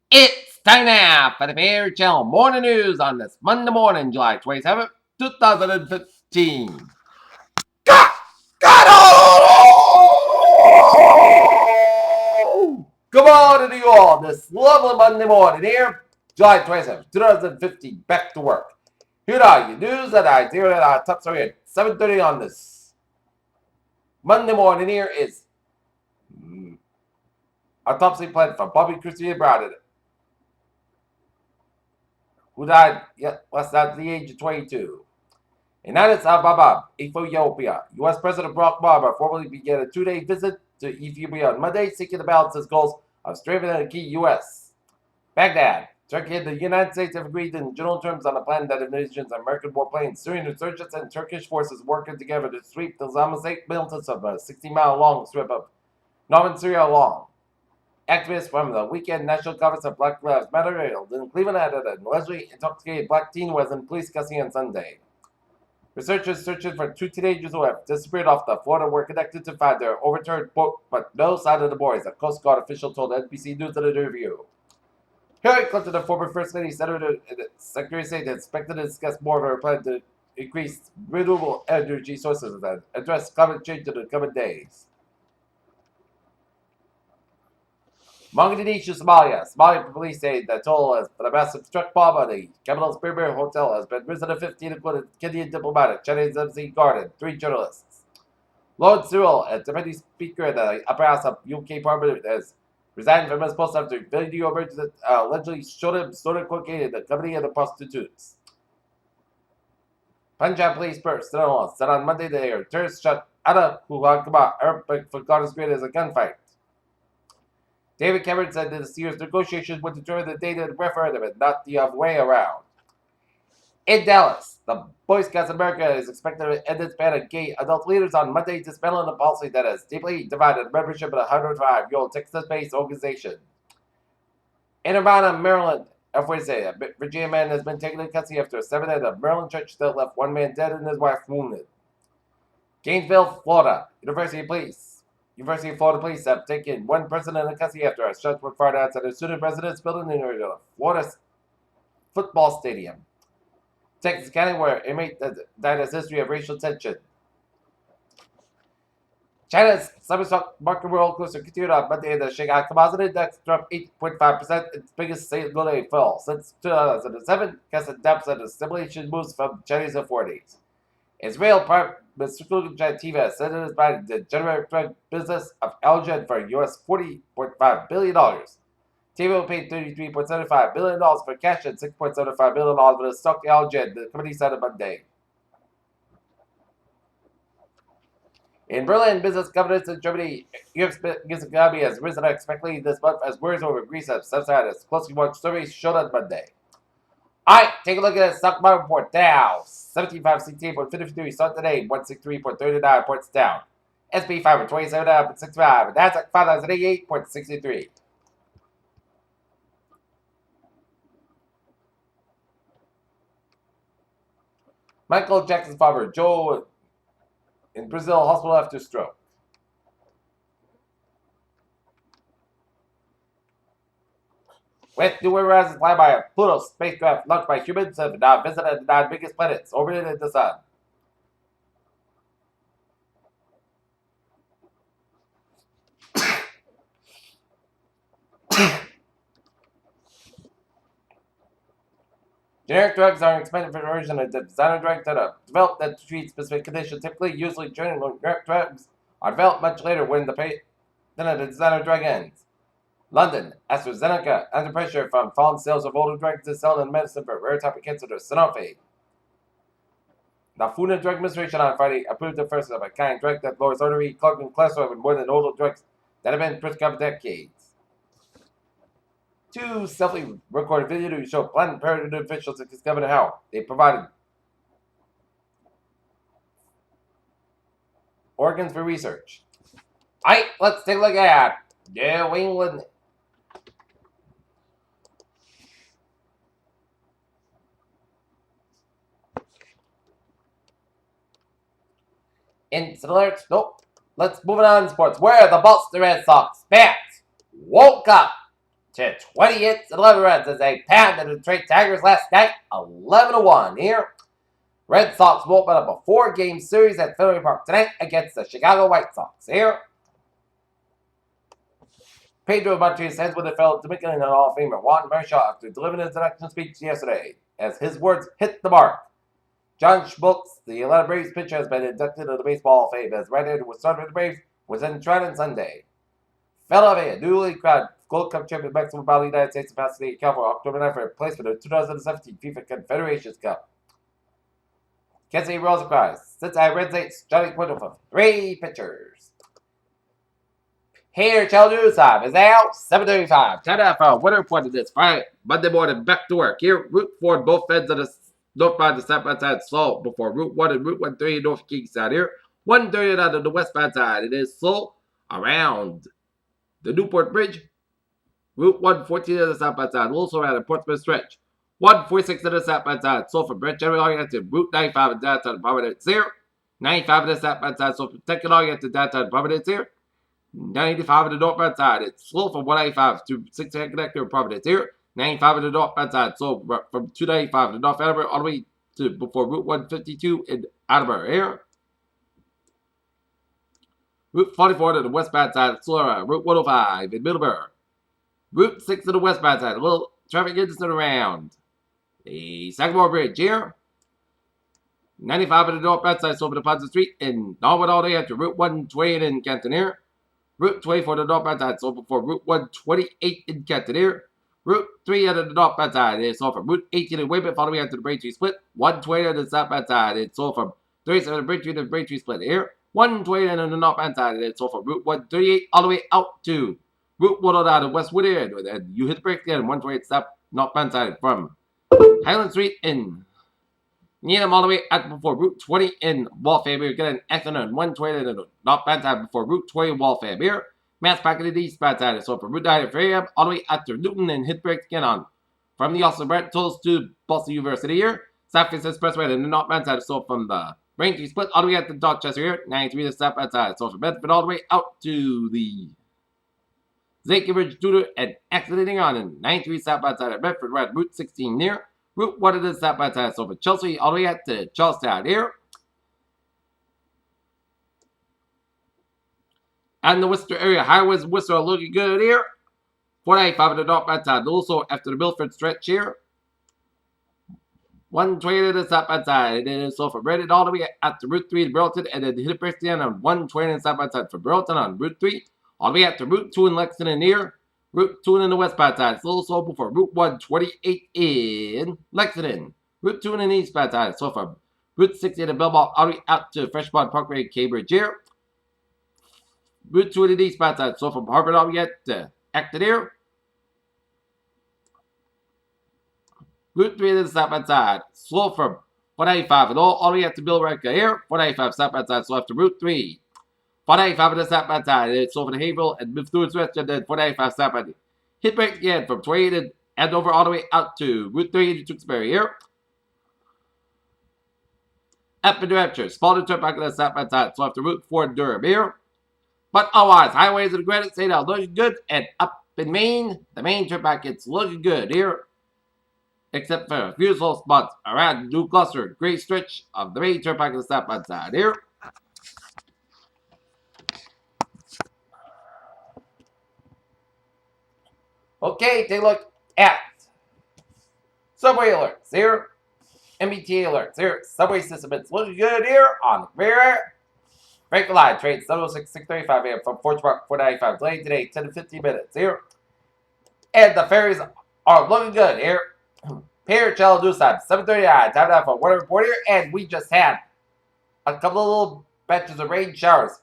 It's time now for the Fair Channel Morning News on this Monday morning, July 27th, 2015. God! Good morning to you all this lovely Monday morning here, July 27th, 2015. Back to work. Here are your news that I hear at our top story at 7:30 on this Monday morning here is autopsy plan for Bobby Christina Brown, who died less than the age of 22. In Addis Ababa, Ethiopia, U.S. President Barack Obama formally began a 2-day visit to Ethiopia on Monday, seeking to balance his goals of strengthening a key U.S. Baghdad, Turkey and the United States have agreed in general terms on a plan that envisions American warplanes, Syrian insurgents, and Turkish forces working together to sweep the Islamic State militants of a 60-mile-long strip of northern Syria along. Activists from the Weekend National Conference of Black Lives Matter in Cleveland added an allegedly intoxicated black teen was in police custody on Sunday. Researchers searching for two teenagers who have disappeared off the Florida were connected to find their overturned boat, but no sign of the boys, a Coast Guard official told NBC News in an interview. Hillary Clinton, the former First Lady, Senator, and Secretary of State, expected to discuss more of her plan to increase renewable energy sources and address climate change in the coming days. Mogadishu, Somalia. Somalia police say the toll for the massive truck bomb on the capital's premier hotel has been risen to 15, including Kenyan diplomat, Chinese embassy guard, and 3 journalists. Lord Cyril, a deputy speaker in the upper house of UK Parliament, has resigned from his post after video emerged that allegedly showed him stolen cocaine in the company of the prostitutes. Punjab police personnel said on Monday that their terrorists shot Anna Kuhakama Arabic for God is great as a gunfight. David Cameron said that this year's negotiations would determine the date of the referendum and not the other way around. In Dallas, the Boy Scouts of America is expected to end its ban on gay adult leaders on Monday, dismantling a policy that has deeply divided membership of the 105-year-old Texas-based organization. In Urbana, Maryland, Wednesday, a Virginia man has been taken into custody after a 7 at a Maryland church that left one man dead and his wife wounded. Gainesville, Florida, University of Florida police have taken one person into custody after a shots were fired outside a student residence building in the Florida football stadium. Texas County, where inmate died has history of racial tension. China's cyberstock market roller coaster continued on Monday. The Shanghai Composite Index dropped 8.5%, its biggest single day fall since 2007, because it depths and assimilation moves from Chinese authorities. Israel Prime Minister Tiva said it is buying the generic drug business of Algen for US $40.5 billion. Tiva will pay $33.75 billion for cash and $6.75 billion for the stock Algen, the company said on Monday. In Berlin, business confidence in Germany, Europe's economy has risen unexpectedly this month as worries over Greece have subsided as closely watched surveys showed on Monday. Alright, take a look at the stock market report. Dow, 17,568.53, start today, 163.39 points down. SP 527.65, Nasdaq 5,088.63. Michael Jackson's father, Joe, in Brazil, hospital after stroke. With new horizons fly by a Pluto spacecraft launched by humans have now visited the 9 biggest planets orbiting the sun. Generic drugs are an expanded version of the designer drugs that are developed that treat specific conditions. Typically, usually generic drugs are developed much later when the designer drug ends. London, AstraZeneca, under pressure from falling sales of older drugs is selling medicine for rare type of cancer to Sanofi. The Food and Drug Administration on Friday approved the first of a kind drug that lowers artery clogging cholesterol with more than older drugs that have been prescribed for decades. 2 self-recorded videos show Planned Parenthood officials discovered how they provided organs for research. Alright, let's take a look at New England. Instant alerts. Nope. Let's move on to sports. Where the Boston Red Sox fans woke up to 20 hits and 11 runs as they pounded the Detroit Tigers last night, 11-1 here. Red Sox will open up a 4-game series at Fenway Park tonight against the Chicago White Sox here. Pedro Martinez says with the fellow Dominican and Hall of Famer Juan Marichal after delivering his election speech yesterday, as his words hit the mark. John Schmaltz, the Atlanta Braves pitcher, has been inducted into the Baseball Hall of Fame as right-hander who started with the Braves was in Trenton Sunday. Philadelphia, newly crowned Gold Cup champion Mexico by the United States and Pasadena, California, October 9th for a place for the 2017 FIFA Confederations Cup. Kansas City Royals surprise. Cincinnati Red Sox, Johnny Cueto for 3 pitchers. Here, Channel time is now 7:35. Time out for a winter report of this Friday, Monday morning, back to work. Here, Route 4 both ends of the northbound to southbound side slow before Route 1 and Route 130 North King side here. 130 on the westbound side. It is slow around the Newport Bridge. Route 114 on the southbound side. Also around the Portsmouth stretch. 146 on the southbound side. So from Brent General all to Route 95 and downtown Providence here. 95 on the southbound side. So from Tekken all to downtown Providence here. 95 on the northbound side. It's slow from 195 to 610 connector in Providence here. 95 on the northbound side. So from 295 to North Attleboro all the way to before Route 152 in Attleboro here. Route 44 to the westbound side. Slow around Route 105 in Middleborough. Route 6 to the westbound side. A little traffic incident around the Sagamore Bridge here. 95 on the northbound side. So over the Ponce Street in Norwood all the way up to Route 120 in Canton here. Route 24 to the northbound side, so before Route 128 in Canton here. Route 3 on the northbound side, it's all from Route 18 in Weymouth, all the way out to the Braintree Split. 120 on the southbound side, it's all from 37 to Braintree to the Braintree Split here. 120 on the northbound side, it's all from Route 138 all the way out to Route 109 in Westwood here. And you hit the brake again, 128 south northbound side from Highland Street in Needham all the way out before Route 20 in Waltham. We're getting an accident on 120 in the northbound side before Route 20 in Waltham here. Mass back in the eastbound side. So from Route 9 at Fairham all the way out to Newton and hit brakes again on from the Austin Brent tolls to Boston University here. Southeast Expressway in the northbound side. So from the Braintree Split all the way out to Dorchester here. 93 to the southbound side. So from Bedford all the way out to the Zake Ridge Tudor and accidenting on in 93 southbound side at Bedford right Route 16 near. Route 1 of the southbound side, so from Chelsea all the way out to Charlestown here. And the Worcester area highways in Worcester are looking good here. 495 on the northbound side, also after the Milford stretch here. 120 to the southbound side, and then so from Reddit all the way out to Route 3 in Burlington, and then hit it breaks down on 120 on the southbound side from Burlington on Route 3, all the way out to Route 2 in Lexington here. Route 2 in the westbound side. It's a little slow before Route 128 in Lexington. Route 2 in the eastbound side. So from Route 60 in the Belmont all the way out to Freshpond Parkway in Cambridge here. Route 2 in the eastbound side. So from Harvard all the way out to Acton here. Route 3 in the southbound side. Slow from 495 and all the way out to Billerica here. 495 southbound side. So after Route 3. 495 on the southbound side. It's over to Haverhill and Mithwood West, and then 495 southbound. Hit break again from 28 and Andover all the way out to Route 3 in Tewksbury here. Up in New Hampshire, Spalding Turnpike on the southbound side. So after Route 4 in Durham here. But otherwise, highways in the Granite State are looking good. And up in Maine, the Maine Turnpike, it's looking good here. Except for a few slow spots around New Gloucester, great stretch of the Maine Turnpike on the southbound side here. Okay, take a look at subway alerts here. MBTA alerts here. Subway system, it's looking good here on the rear. Franklin Line, train 706, 635 a.m. from Forge Park, 495. Delayed today, 10 to 15 minutes here. And the ferries are looking good here. Here, Channel News Time, 7:39. Time now for weather report here. And we just had a couple of little batches of rain showers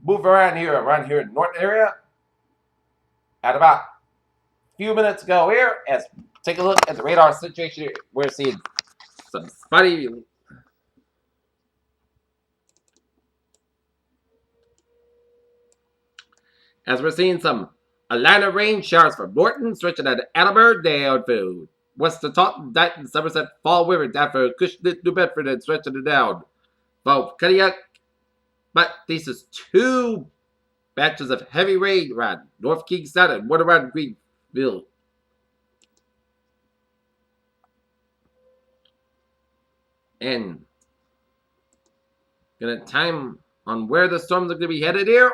move around here in the north area. At about few minutes ago here, as take a look at the radar situation here. We're seeing some spotty as we're seeing some Atlanta rain showers from Norton, stretching at Attleboro, down to west of Taunton, Dighton, Somerset, Fall River, down for Cushnet, New Bedford, and stretching it down from Cadillac. But this is 2 batches of heavy rain around North Kingstown and one around Green Bill. And gonna time on where the storms are gonna be headed here.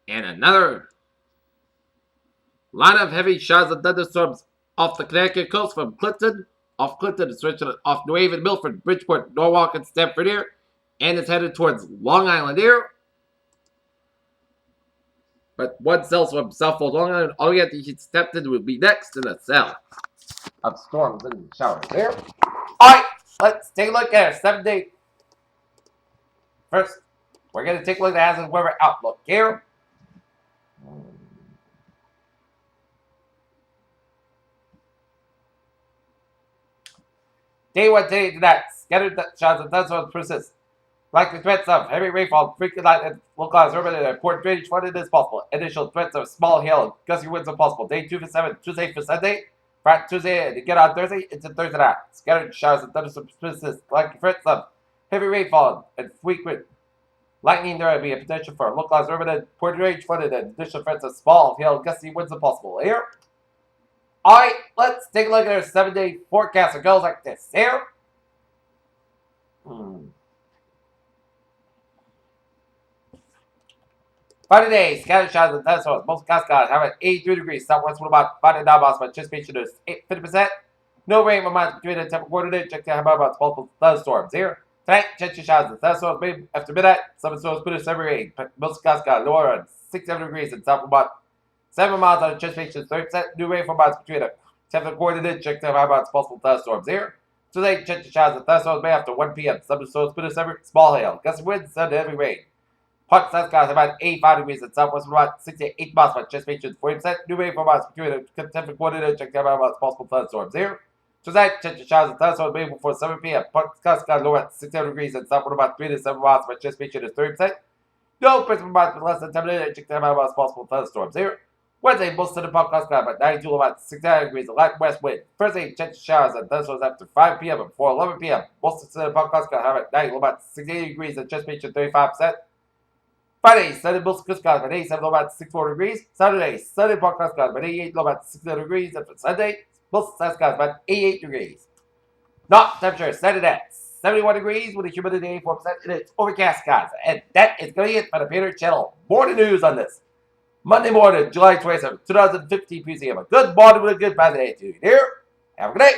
And another line of heavy showers of thunderstorms off the Connecticut coast from Clinton, off Clinton, stretching off New Haven, Milford, Bridgeport, Norwalk, and Stamford here. And it's headed towards Long Island here. But one cells from Southfold, Long Island, all we have to get stepped into would be next in the cell of storms and showers there. Alright, let's take a look at our 7-day. First, we're going to take a look at the hazard weather outlook here. Day 1 today tonight. Scattered showers and thunderstorms persist. Likely threats of heavy rainfall, frequent light, and localized urban and important drainage flooding is possible. Additional threats of small hail and gusty winds are possible. Day 2 for 7, Tuesday for Sunday. Friday, Tuesday, and again on Thursday into Thursday night. Scattered showers and thunderstorms persist. Likely threats of heavy rainfall and frequent lightning. There will be a potential for localized urban and important drainage flooding and additional threats of small hail and gusty winds are possible. Here. Alright, let's take a look at our 7-day forecast. It goes like this. Here. Friday day, scattered showers and thunderstorms. Most Cascades have at 83 degrees. Southwest wind about 5 to 9 miles. Participation is 50%. No rain, reminds between the temper quarter. Check out how about multiple thunderstorms. Here. Tonight, chance of showers and thunderstorms. Maybe after midnight, some storms put us every rain. Most Cascades lower on 67 degrees and south about 7 miles on anticipation, 30%. New rain for miles between a 10th coordinate. Check out how about possible thunderstorms here. Today, chance of showers and thunderstorms may after 1 p.m. Some storms put us every small hail. Gusty winds, sun, heavy rain. Hot sun skies about 85 degrees and southwest about 68 miles by anticipation, 40%. New rain for miles between a 10th coordinate. Check out how about possible thunderstorms here. Tonight, chance of showers and thunderstorms may before 7 p.m. Hot sun skies low at 67 degrees and southwest about 3 to 7 miles by anticipation is 30%. No principal miles less than 10 minutes. Check out how about possible thunderstorms here. Wednesday, most of the podcast sky about 92 about 69 degrees, a light west wind. Thursday, chance of showers and thunderstorms after 5 p.m. and before 11 p.m. Most of the podcast sky about 90 about 68 degrees, anticipation 35%. Friday, sunny most skies about 87 about 64 degrees. Saturday, sunny podcast skies about 88 about 69 degrees. And for Sunday, most skies about 88 degrees. Not temperature set at 71 degrees with a humidity 84%, and it's overcast skies. And that is going to be it for the Patriot Channel. More news on this. Monday morning, July 27th, 2015 PCM. A good morning with a good positive attitude. Here, have a good day.